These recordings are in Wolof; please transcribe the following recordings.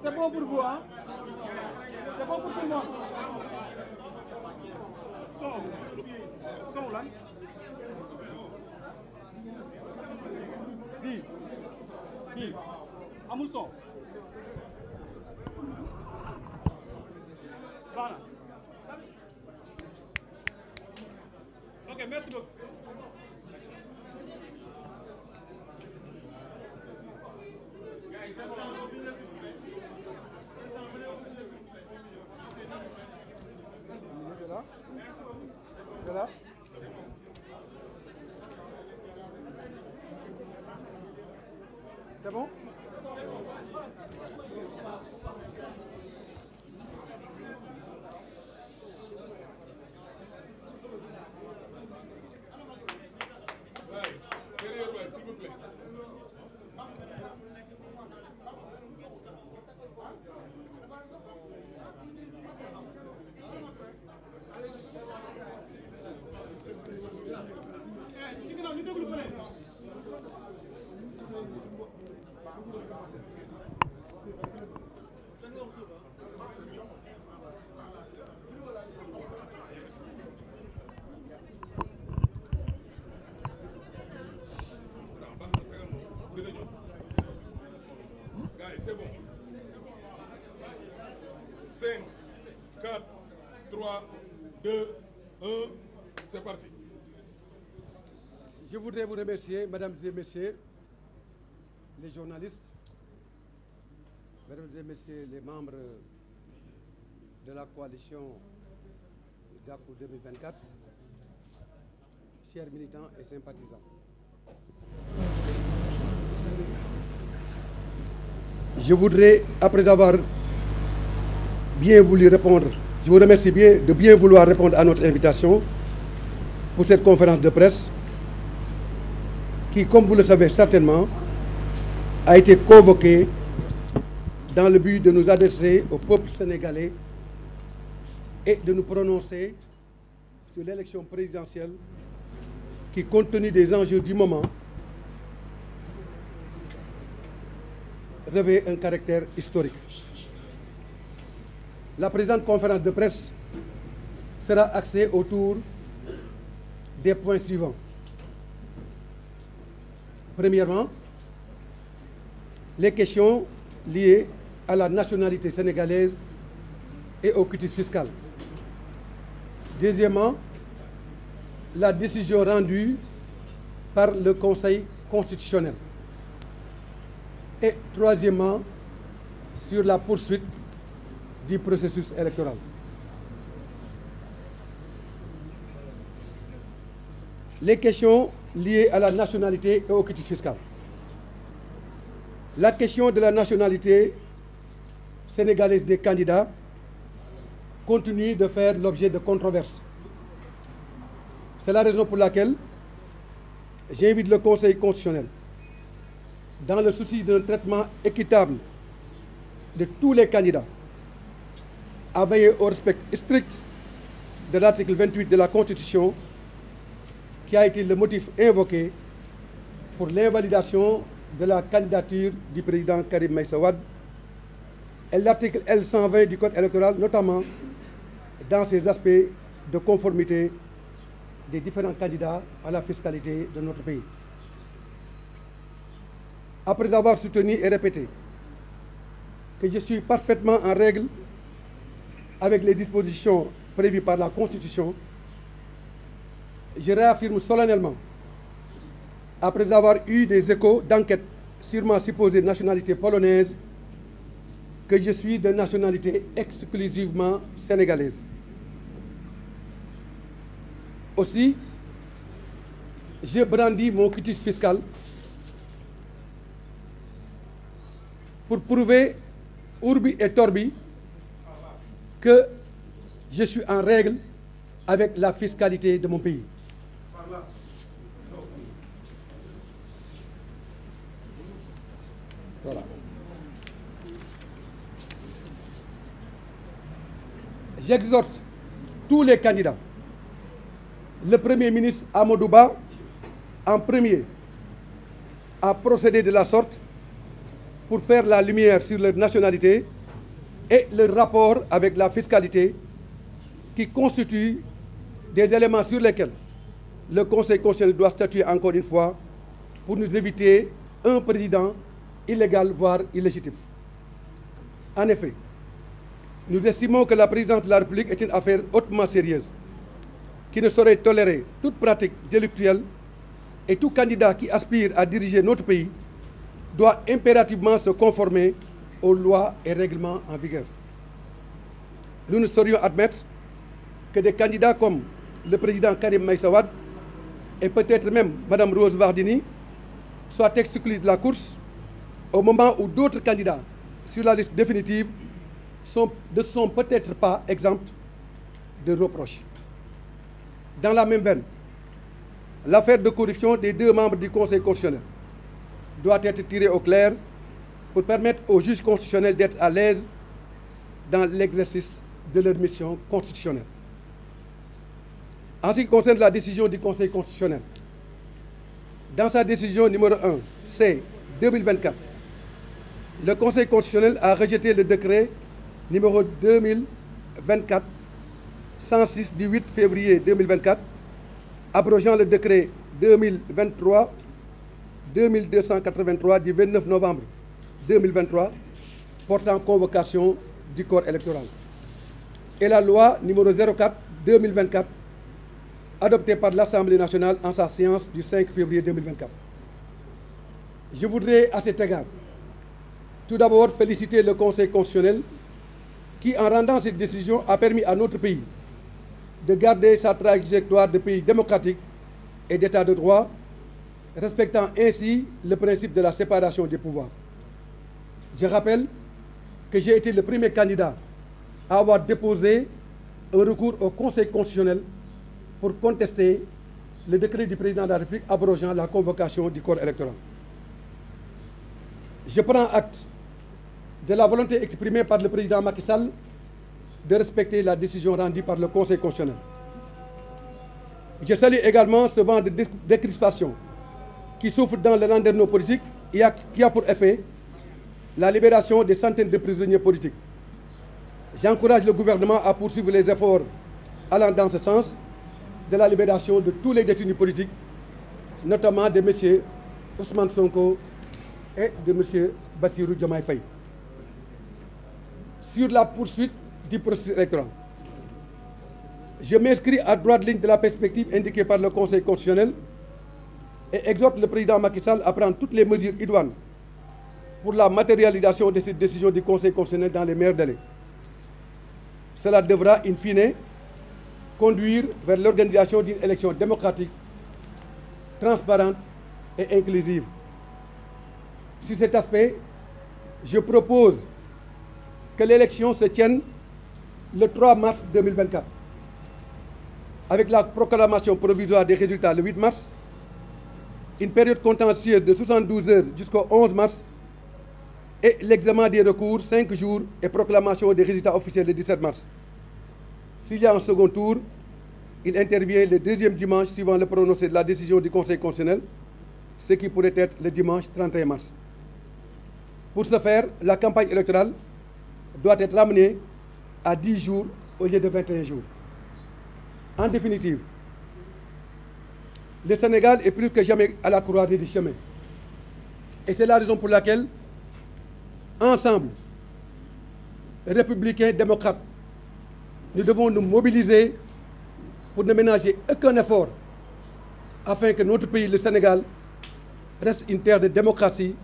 C'est bon pour vous, hein? C'est bon pour tout le monde. Son là. Bi. Amul son. Voilà. Ok, merci beaucoup. C'est là. C'est bon? S'il vous plaît. C'est bon. 5, 4, 3, 2, 1, c'est parti. Je voudrais vous remercier, mesdames et messieurs, les journalistes, mesdames et messieurs, les membres de la coalition GACU 2024, chers militants et sympathisants. Je voudrais, après avoir bien voulu répondre, je vous remercie de bien vouloir répondre à notre invitation pour cette conférence de presse qui, comme vous le savez certainement, a été convoquée dans le but de nous adresser au peuple sénégalais et de nous prononcer sur l'élection présidentielle qui, compte tenu des enjeux du moment, revêt un caractère historique. La présente conférence de presse sera axée autour des points suivants. Premièrement, les questions liées à la nationalité sénégalaise et au quitus fiscal. Deuxièmement, la décision rendue par le Conseil constitutionnel. Et troisièmement, sur la poursuite du processus électoral. Les questions liées à la nationalité et au quitus fiscal. La question de la nationalité sénégalaise des candidats continue de faire l'objet de controverses. C'est la raison pour laquelle j'invite le Conseil constitutionnel, dans le souci d'un traitement équitable de tous les candidats, à veiller au respect strict de l'article 28 de la Constitution, qui a été le motif invoqué pour l'invalidation de la candidature du président Karim Meïssa Wade, et l'article L120 du Code électoral, notamment dans ses aspects de conformité des différents candidats à la fiscalité de notre pays. Après avoir soutenu et répété que je suis parfaitement en règle avec les dispositions prévues par la Constitution, je réaffirme solennellement, après avoir eu des échos d'enquête sur ma supposée nationalité polonaise, que je suis de nationalité exclusivement sénégalaise. Aussi, je brandis mon quitus fiscal pour prouver urbi et torbi que je suis en règle avec la fiscalité de mon pays. Voilà. J'exhorte tous les candidats, le Premier ministre Amadou Ba en premier, à procéder de la sorte pour faire la lumière sur leur nationalité et leur rapport avec la fiscalité, qui constituent des éléments sur lesquels le Conseil constitutionnel doit statuer encore une fois pour nous éviter un président illégal, voire illégitime. En effet, nous estimons que la présidence de la République est une affaire hautement sérieuse, qui ne saurait tolérer toute pratique délictuelle, et tout candidat qui aspire à diriger notre pays doit impérativement se conformer aux lois et règlements en vigueur. Nous ne saurions admettre que des candidats comme le président Karim Meïssa Wade et peut-être même Mme Rose Wardini soient exclus de la course au moment où d'autres candidats sur la liste définitive ne sont peut-être pas exempts de reproches. Dans la même veine, l'affaire de corruption des 2 membres du Conseil constitutionnel doit être tirée au clair pour permettre aux juges constitutionnels d'être à l'aise dans l'exercice de leur mission constitutionnelle. En ce qui concerne la décision du Conseil constitutionnel, dans sa décision numéro 1, C 2024, le Conseil constitutionnel a rejeté le décret numéro 2024-106 du 8 février 2024, abrogeant le décret 2023-2283 du 29 novembre 2023 portant convocation du corps électoral, et la loi numéro 04-2024 adoptée par l'Assemblée nationale en sa séance du 5 février 2024. Je voudrais à cet égard tout d'abord féliciter le Conseil constitutionnel qui, en rendant cette décision, a permis à notre pays de garder sa trajectoire de pays démocratique et d'état de droit, respectant ainsi le principe de la séparation des pouvoirs. Je rappelle que j'ai été le premier candidat à avoir déposé un recours au Conseil constitutionnel pour contester le décret du président de la République abrogeant la convocation du corps électoral. Je prends acte de la volonté exprimée par le président Macky Sall de respecter la décision rendue par le Conseil constitutionnel. Je salue également ce vent de décrispation qui souffle dans le landerneau politique et qui a pour effet la libération des centaines de prisonniers politiques. J'encourage le gouvernement à poursuivre les efforts allant dans ce sens de la libération de tous les détenus politiques, notamment de M. Ousmane Sonko et de M. Bassirou Diomaye Faye. Sur la poursuite du processus électoral, je m'inscris à droite ligne de la perspective indiquée par le Conseil constitutionnel et exhorte le président Macky Sall à prendre toutes les mesures idoines pour la matérialisation de cette décision du Conseil constitutionnel dans les meilleurs délais. Cela devra, in fine, conduire vers l'organisation d'une élection démocratique, transparente et inclusive. Sur cet aspect, je propose que l'élection se tienne le 3 mars 2024, avec la proclamation provisoire des résultats le 8 mars, une période contentieuse de 72 heures jusqu'au 11 mars, et l'examen des recours 5 jours et proclamation des résultats officiels le 17 mars. S'il y a un second tour, il intervient le deuxième dimanche suivant le prononcé de la décision du Conseil constitutionnel, ce qui pourrait être le dimanche 31 mars. Pour ce faire, la campagne électorale doit être ramenée à 10 jours au lieu de 21 jours. En définitive, le Sénégal est plus que jamais à la croisée du chemin. Et c'est la raison pour laquelle, ensemble, républicains, démocrates, nous devons nous mobiliser pour ne ménager aucun effort afin que notre pays, le Sénégal, reste une terre de démocratie,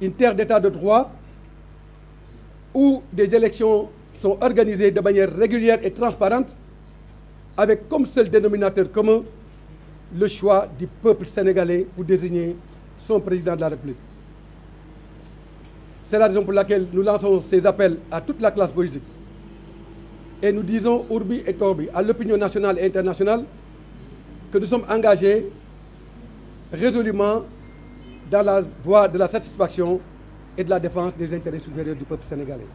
une terre d'état de droit, où des élections sont organisées de manière régulière et transparente, avec comme seul dénominateur commun le choix du peuple sénégalais pour désigner son président de la République. C'est la raison pour laquelle nous lançons ces appels à toute la classe politique. Et nous disons Urbi et Torbi à l'opinion nationale et internationale que nous sommes engagés résolument dans la voie de la satisfaction et de la défense des intérêts supérieurs du peuple sénégalais.